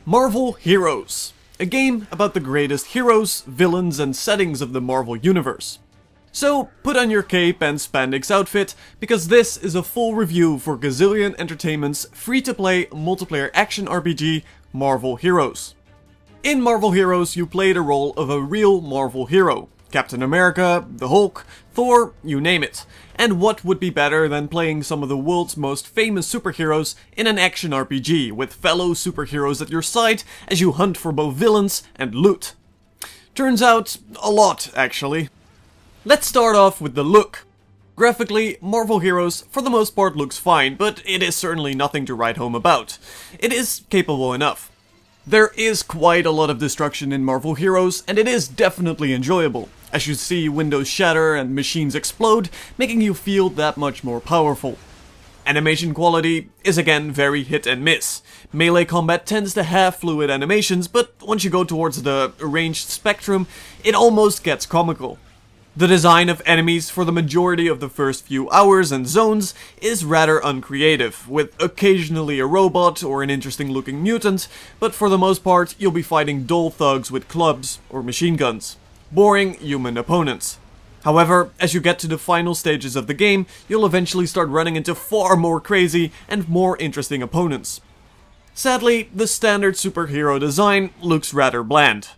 Marvel Heroes, a game about the greatest heroes, villains, and settings of the Marvel Universe. So, put on your cape and spandex outfit, because this is a full review for Gazillion Entertainment's free-to-play multiplayer action RPG, Marvel Heroes. In Marvel Heroes, you play the role of a real Marvel hero. Captain America, the Hulk, Thor, you name it. And what would be better than playing some of the world's most famous superheroes in an action RPG with fellow superheroes at your side as you hunt for both villains and loot? Turns out, a lot, actually. Let's start off with the look. Graphically, Marvel Heroes for the most part looks fine, but it is certainly nothing to write home about. It is capable enough. There is quite a lot of destruction in Marvel Heroes, and it is definitely enjoyable, as you see windows shatter and machines explode, making you feel that much more powerful. Animation quality is again very hit and miss. Melee combat tends to have fluid animations, but once you go towards the ranged spectrum, it almost gets comical. The design of enemies for the majority of the first few hours and zones is rather uncreative, with occasionally a robot or an interesting looking mutant, but for the most part you'll be fighting dull thugs with clubs or machine guns. Boring human opponents. However, as you get to the final stages of the game, you'll eventually start running into far more crazy and more interesting opponents. Sadly, the standard superhero design looks rather bland.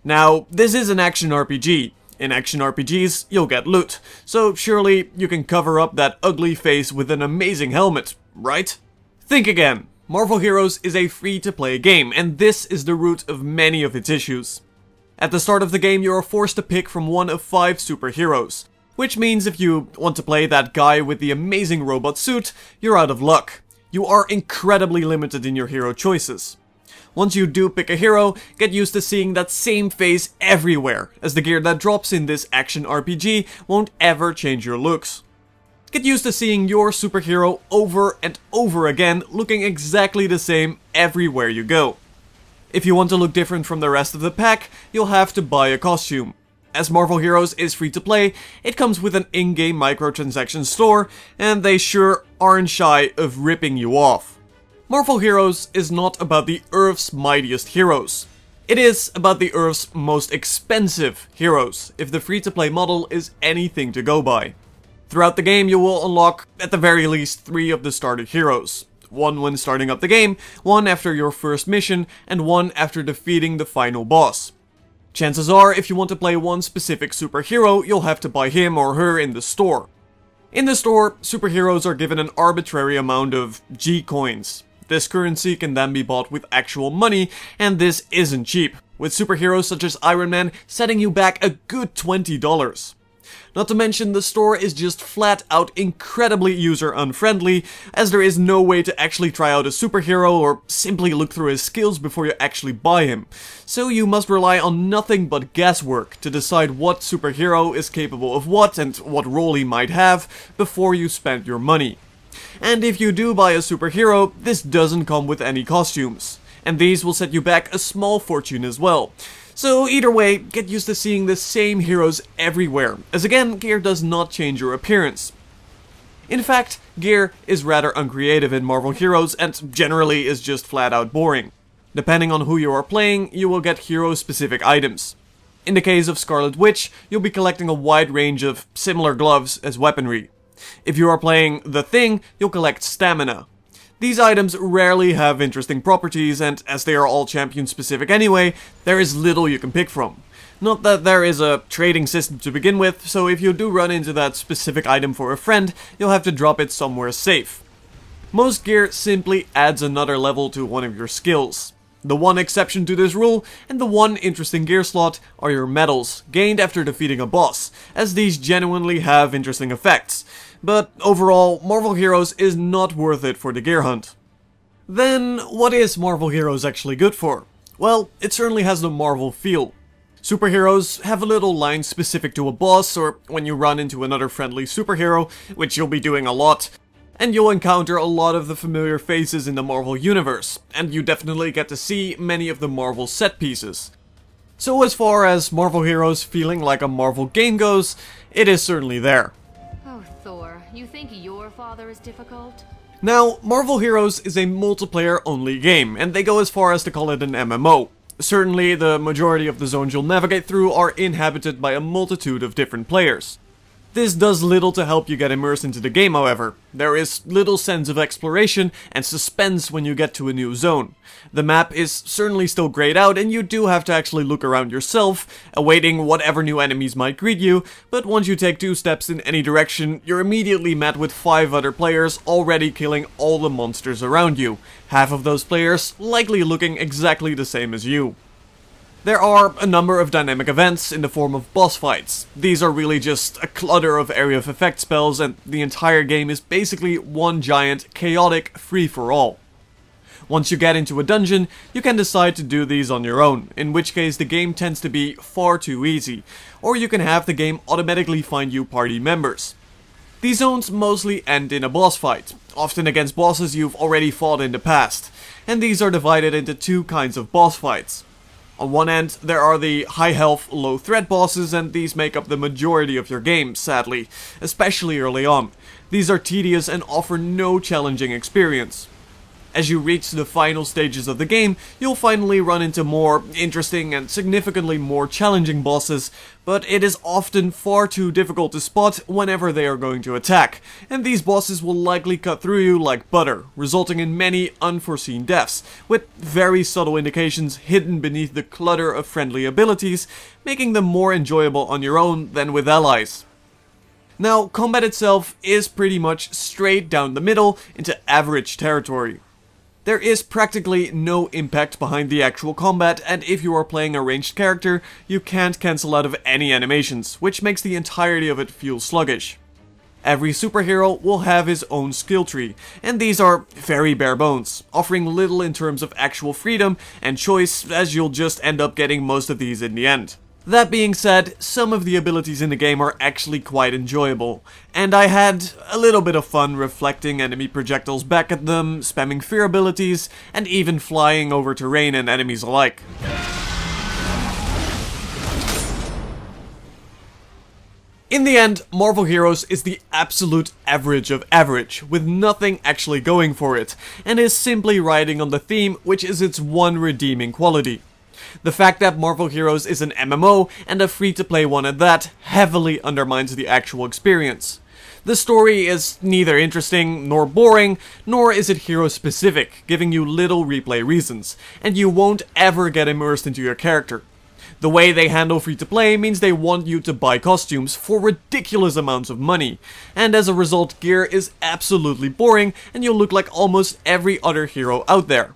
Now, this is an action RPG. In action RPGs, you'll get loot, so surely you can cover up that ugly face with an amazing helmet, right? Think again. Marvel Heroes is a free-to-play game, and this is the root of many of its issues. At the start of the game, you are forced to pick from one of 5 superheroes, which means if you want to play that guy with the amazing robot suit, you're out of luck. You are incredibly limited in your hero choices. Once you do pick a hero, get used to seeing that same face everywhere, as the gear that drops in this action RPG won't ever change your looks. Get used to seeing your superhero over and over again, looking exactly the same everywhere you go. If you want to look different from the rest of the pack, you'll have to buy a costume. As Marvel Heroes is free to play, it comes with an in-game microtransaction store, and they sure aren't shy of ripping you off. Marvel Heroes is not about the Earth's mightiest heroes. It is about the Earth's most expensive heroes, if the free-to-play model is anything to go by. Throughout the game you will unlock at the very least 3 of the starter heroes. One when starting up the game, one after your first mission, and one after defeating the final boss. Chances are, if you want to play one specific superhero, you'll have to buy him or her in the store. In the store, superheroes are given an arbitrary amount of G-coins. This currency can then be bought with actual money, and this isn't cheap, with superheroes such as Iron Man setting you back a good $20. Not to mention, the store is just flat out incredibly user-unfriendly, as there is no way to actually try out a superhero or simply look through his skills before you actually buy him. So you must rely on nothing but guesswork to decide what superhero is capable of what and what role he might have before you spend your money. And if you do buy a superhero, this doesn't come with any costumes, and these will set you back a small fortune as well. So either way, get used to seeing the same heroes everywhere, as again, gear does not change your appearance. In fact, gear is rather uncreative in Marvel Heroes and generally is just flat out boring. Depending on who you are playing, you will get hero-specific items. In the case of Scarlet Witch, you'll be collecting a wide range of similar gloves as weaponry. If you are playing The Thing, you'll collect stamina. These items rarely have interesting properties, and as they are all champion specific anyway, there is little you can pick from. Not that there is a trading system to begin with, so if you do run into that specific item for a friend, you'll have to drop it somewhere safe. Most gear simply adds another level to one of your skills. The one exception to this rule, and the one interesting gear slot, are your medals, gained after defeating a boss, as these genuinely have interesting effects. But overall, Marvel Heroes is not worth it for the gear hunt. Then, what is Marvel Heroes actually good for? Well, it certainly has the Marvel feel. Superheroes have a little line specific to a boss, or when you run into another friendly superhero, which you'll be doing a lot, and you'll encounter a lot of the familiar faces in the Marvel universe, and you definitely get to see many of the Marvel set pieces. So as far as Marvel Heroes feeling like a Marvel game goes, it is certainly there. Oh, Thor, you think your father is difficult? Now, Marvel Heroes is a multiplayer-only game, and they go as far as to call it an MMO. Certainly, the majority of the zones you'll navigate through are inhabited by a multitude of different players. This does little to help you get immersed into the game, however. There is little sense of exploration and suspense when you get to a new zone. The map is certainly still grayed out, and you do have to actually look around yourself, awaiting whatever new enemies might greet you, but once you take 2 steps in any direction, you're immediately met with 5 other players already killing all the monsters around you, half of those players likely looking exactly the same as you. There are a number of dynamic events in the form of boss fights. These are really just a clutter of area of effect spells, and the entire game is basically one giant, chaotic free-for-all. Once you get into a dungeon, you can decide to do these on your own, in which case the game tends to be far too easy, or you can have the game automatically find you party members. These zones mostly end in a boss fight, often against bosses you've already fought in the past, and these are divided into 2 kinds of boss fights. On one end, there are the high health, low threat bosses, and these make up the majority of your game, sadly, especially early on. These are tedious and offer no challenging experience. As you reach the final stages of the game, you'll finally run into more interesting and significantly more challenging bosses, but it is often far too difficult to spot whenever they are going to attack, and these bosses will likely cut through you like butter, resulting in many unforeseen deaths, with very subtle indications hidden beneath the clutter of friendly abilities, making them more enjoyable on your own than with allies. Now, combat itself is pretty much straight down the middle into average territory. There is practically no impact behind the actual combat, and if you are playing a ranged character, you can't cancel out of any animations, which makes the entirety of it feel sluggish. Every superhero will have his own skill tree, and these are very bare bones, offering little in terms of actual freedom and choice, as you'll just end up getting most of these in the end. That being said, some of the abilities in the game are actually quite enjoyable, and I had a little bit of fun reflecting enemy projectiles back at them, spamming fear abilities, and even flying over terrain and enemies alike. In the end, Marvel Heroes is the absolute average of average, with nothing actually going for it, and is simply riding on the theme, which is its one redeeming quality. The fact that Marvel Heroes is an MMO, and a free-to-play one at that, heavily undermines the actual experience. The story is neither interesting nor boring, nor is it hero-specific, giving you little replay reasons, and you won't ever get immersed into your character. The way they handle free-to-play means they want you to buy costumes for ridiculous amounts of money, and as a result gear is absolutely boring and you'll look like almost every other hero out there.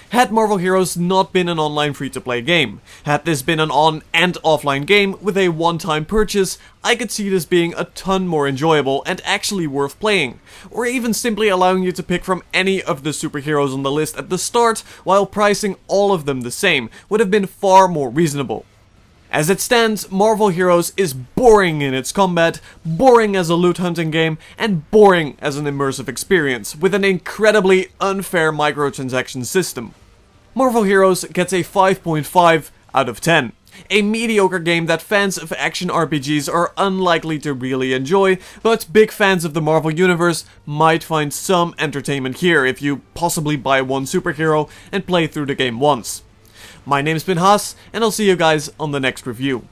Had Marvel Heroes not been an online free-to-play game, had this been an on- and offline game with a one-time purchase, I could see this being a ton more enjoyable and actually worth playing, or even simply allowing you to pick from any of the superheroes on the list at the start while pricing all of them the same would have been far more reasonable. As it stands, Marvel Heroes is boring in its combat, boring as a loot hunting game, and boring as an immersive experience, with an incredibly unfair microtransaction system. Marvel Heroes gets a 5.5 out of 10. A mediocre game that fans of action RPGs are unlikely to really enjoy, but big fans of the Marvel Universe might find some entertainment here if you possibly buy one superhero and play through the game once. My name's been Haas, and I'll see you guys on the next review.